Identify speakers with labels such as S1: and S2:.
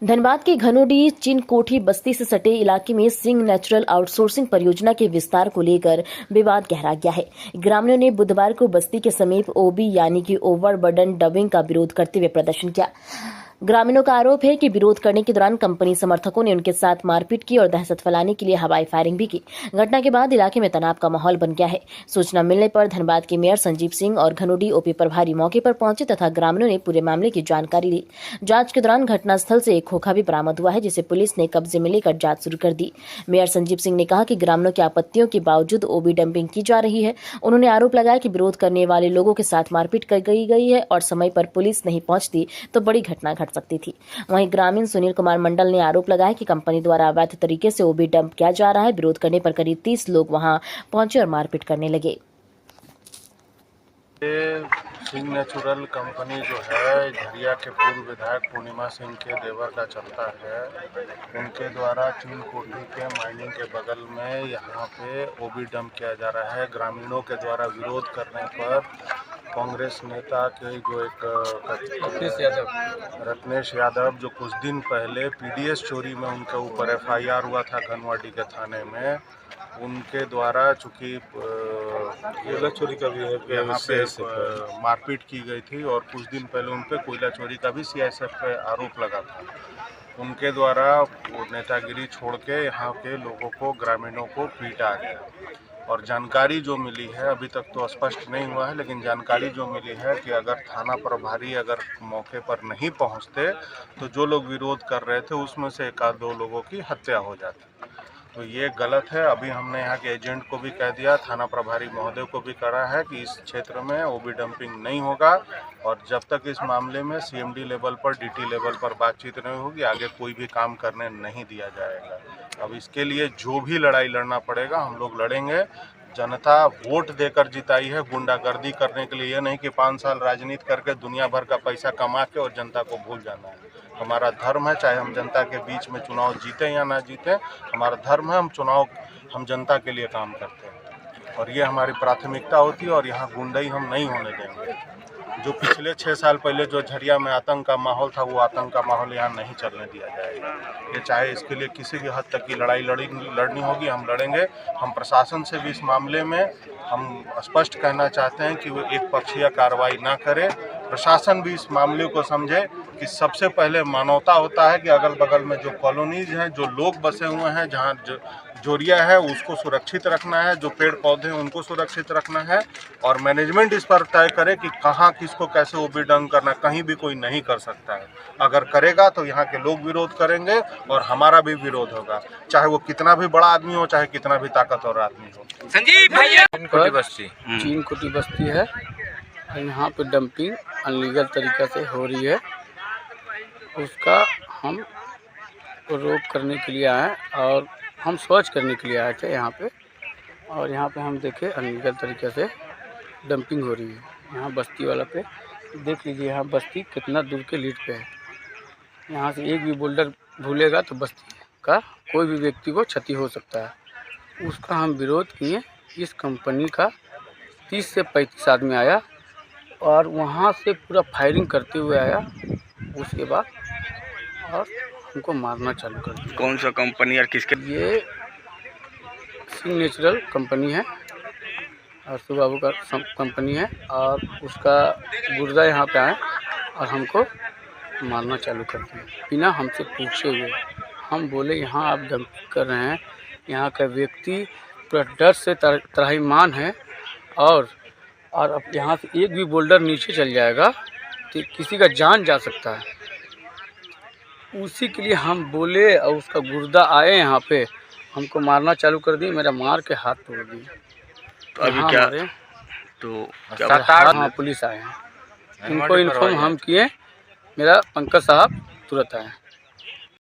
S1: धनबाद के घनौडी चिनकोठी बस्ती से सटे इलाके में सिंह नेचुरल आउटसोर्सिंग परियोजना के विस्तार को लेकर विवाद गहरा गया है। ग्रामीणों ने बुधवार को बस्ती के समीप ओबी यानी कि ओवरबर्डन डबिंग का विरोध करते हुए प्रदर्शन किया। ग्रामीणों का आरोप है कि विरोध करने के दौरान कंपनी समर्थकों ने उनके साथ मारपीट की और दहशत फैलाने के लिए हवाई फायरिंग भी की। घटना के बाद इलाके में तनाव का माहौल बन गया है। सूचना मिलने पर धनबाद के मेयर संजीव सिंह और घनौडी ओपी प्रभारी मौके पर पहुंचे तथा ग्रामीणों ने पूरे मामले की जानकारी ली। जांच के दौरान घटनास्थल से एक खोखा भी बरामद हुआ है, जिसे पुलिस ने कब्जे में लेकर जांच शुरू कर दी। मेयर संजीव सिंह ने कहा कि ग्रामीणों की आपत्तियों के बावजूद ओबी डंपिंग की जा रही है। उन्होंने आरोप लगाया कि विरोध करने वाले लोगों के साथ मारपीट कर गई है और समय पर पुलिस नहीं पहुंचती तो बड़ी घटना घट सकती थी। वहीं ग्रामीण सुनील कुमार मंडल ने आरोप लगाया कि कंपनी द्वारा अवैध तरीके से ओबी डंप किया जा रहा है। विरोध करने पर करीब 30 लोग वहां पहुंचे और मारपीट करने लगे।
S2: सिंह नेचुरल कंपनी जो है झरिया के पूर्व विधायक पूर्णिमा सिंह के देवर का चलता है। उनके द्वारा चिनकोठी के माइनिंग के बगल में यहाँ पे ओबी डंप किया जा रहा है। ग्रामीणों के द्वारा विरोध करने पर कांग्रेस नेता के जो एक रत्नेश यादव जो कुछ दिन पहले पीडीएस चोरी में उनके ऊपर एफआईआर हुआ था घनवाडी के थाने में, उनके द्वारा चूँकि कोयला चोरी का भी यहाँ पे मारपीट की गई थी और कुछ दिन पहले उन पे कोयला चोरी का भी सीआईएसएफ पे आरोप लगा था। उनके द्वारा वो नेतागिरी छोड़ के यहाँ के लोगों को, ग्रामीणों को पीटा गया। और जानकारी जो मिली है, अभी तक तो स्पष्ट नहीं हुआ है, लेकिन जानकारी जो मिली है कि अगर थाना प्रभारी अगर मौके पर नहीं पहुँचते तो जो लोग विरोध कर रहे थे उसमें से एक आध दो लोगों की हत्या हो जाती। तो ये गलत है। अभी हमने यहाँ के एजेंट को भी कह दिया, थाना प्रभारी महोदय को भी करा है कि इस क्षेत्र में ओबी डंपिंग नहीं होगा और जब तक इस मामले में सीएमडी लेवल पर, डीटी लेवल पर बातचीत नहीं होगी, आगे कोई भी काम करने नहीं दिया जाएगा। अब इसके लिए जो भी लड़ाई लड़ना पड़ेगा हम लोग लड़ेंगे। जनता वोट देकर जिताई है गुंडागर्दी करने के लिए। ये नहीं कि 5 साल राजनीति करके दुनिया भर का पैसा कमा के और जनता को भूल जाना है। हमारा धर्म है, चाहे हम जनता के बीच में चुनाव जीते या ना जीते, हमारा धर्म है, हम जनता के लिए काम करते हैं और ये हमारी प्राथमिकता होती है और यहाँ गुंडाई हम नहीं होने देंगे। जो पिछले 6 साल पहले जो झरिया में आतंक का माहौल था, वो आतंक का माहौल यहाँ नहीं चलने दिया जाएगा। ये चाहे इसके लिए किसी भी हद तक की लड़ाई लड़नी होगी, हम लड़ेंगे। हम प्रशासन से भी इस मामले में हम स्पष्ट कहना चाहते हैं कि वो एक पक्षीय कार्रवाई ना करे। प्रशासन भी इस मामले को समझे कि सबसे पहले मानवता होता है कि अगल बगल में जो कॉलोनीज हैं, जो लोग बसे हुए हैं, जहाँ जोरिया है उसको सुरक्षित रखना है, जो पेड़ पौधे हैं उनको सुरक्षित रखना है और मैनेजमेंट इस पर तय करे कि कहाँ किसको कैसे ओबी डंप करना। कहीं भी कोई नहीं कर सकता है। अगर करेगा तो यहाँ के लोग विरोध करेंगे और हमारा भी विरोध होगा, चाहे वो कितना भी बड़ा आदमी हो, चाहे कितना भी ताकतवर आदमी हो।
S3: संजीव भैया,
S4: चिनकोठी बस्ती है, यहाँ पे डंपिंग अनलीगल तरीक़े से हो रही है। उसका हम रोक करने के लिए आए और हम सर्च करने के लिए आए थे यहाँ पे, और यहाँ पे हम देखे अनलीगल तरीक़े से डंपिंग हो रही है। यहाँ बस्ती वाला पे देख लीजिए, यहाँ बस्ती कितना दूर के लीड पे है। यहाँ से एक भी बोल्डर भूलेगा तो बस्ती का कोई भी व्यक्ति को क्षति हो सकता है। उसका हम विरोध किए। इस कंपनी का 30 से 35 आदमी आया और वहाँ से पूरा फायरिंग करते हुए आया। उसके बाद और हमको मारना चालू कर दिया।
S3: कौन सा कंपनी और किसके?
S4: ये सिंह नेचुरल कंपनी है और सुबाबू का कंपनी है, और उसका गुर्दा यहाँ पे आए और हमको मारना चालू कर दिया बिना हमसे पूछे हुए। हम बोले यहाँ आप डंपिंग कर रहे हैं, यहाँ का व्यक्ति पूरा डर से त्राहिमाम है और अब यहाँ से एक भी बोल्डर नीचे चल जाएगा तो किसी का जान जा सकता है। उसी के लिए हम बोले और उसका गुर्दा आए यहाँ पे, हमको मारना चालू कर दी। मेरा मार के हाथ तोड़ दिए।
S3: तो अभी क्या तो क्या
S4: हाँ, पुलिस आए हैं। इनको इन्फॉर्म हम किए, मेरा पंकज साहब तुरंत आए।